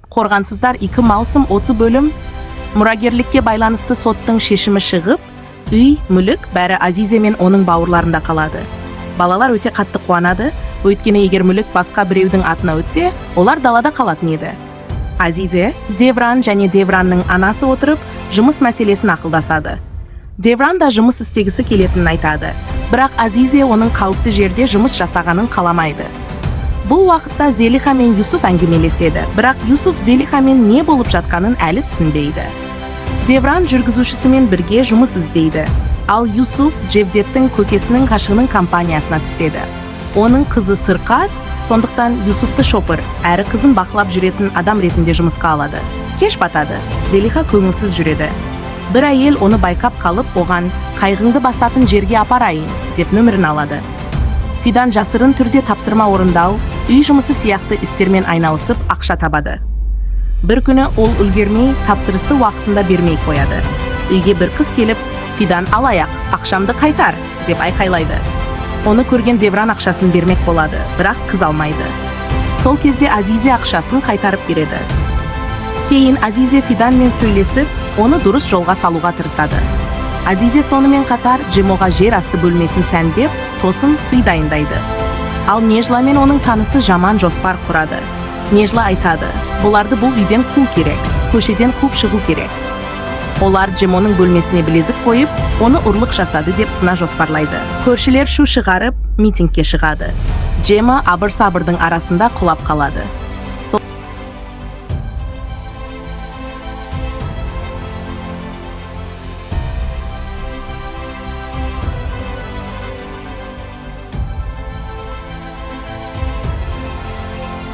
Қорғансыздар 2 маусым 30 бөлім. Мұрагерлікке байланысты соттың шешімі шығып, үй, мүлік бәрі Азизе мен оның бауырларында қалады. Балалар өте қатты қуанады, өйткені егер мүлік басқа біреудің атына өтсе, олар далада қалатын еді. Азизе, Девран және Девранның анасы отырып, жұмыс мәселесін ақылдасады. Девран да жұмыс істегісі келетінін айтады, бірақ Азизе оның қауіпті жерде жұмыс жасағанын қаламайды. Бұл уақытта Зелиха мен Юсуф әңгімелеседі, бірақ Юсуф Зелихамен не болып жатқанын әлі түсінбейді. Девран жүргізушісімен бірге жұмыс іздейді, ал Юсуф Джевдеттің көкесінің ғашығының компаниясына түседі. Оның қызы сырқат, сондықтан Юсуфты шопыр, әрі қызын бақылап жүретін адам ретінде жұмысқа алады. Кеш батады, Зелиха көңілсіз жүреді. Бір әйел оны байқап қалып, оған «Қайғыңды басатын жерге апарайын» деп нөмірін алады. Фидан жасырын түрде тапсырма орындау, үй жұмысы сияқты істермен айналысып ақша табады. Бір күні ол үлгермей, тапсырысты уақытында бермей қояды. Үйге бір қыз келіп, «Фидан алаяқ, ақшамды қайтар» деп айқайлайды. Оны көрген Девран ақшасын бермек болады, бірақ қыз алмайды. Сол кезде Азизе ақшасын қайтарып береді. Кейін Азизе Фиданмен сөйлесіп, оны дұрыс жолға салуға тырысады. Азизе сонымен қатар Джемоға жер асты бөлмесін сәндеп, тосын сый дайындайды. Ал Нежла мен оның танысы жаман жоспар құрады. Нежла айтады, бұларды бұл үйден қуу керек, көшеден қуып шығу керек. Олар Джемоның бөлмесіне білезік қойып, оны ұрлық жасады деп сына жоспарлайды. Көршілер шу шығарып, митингке шығады. Джема абыр-сабырдың арасында құлап қалады.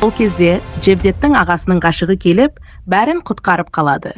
Сол кезде Джевдеттің ағасының ғашығы келіп, бәрін құтқарып қалады.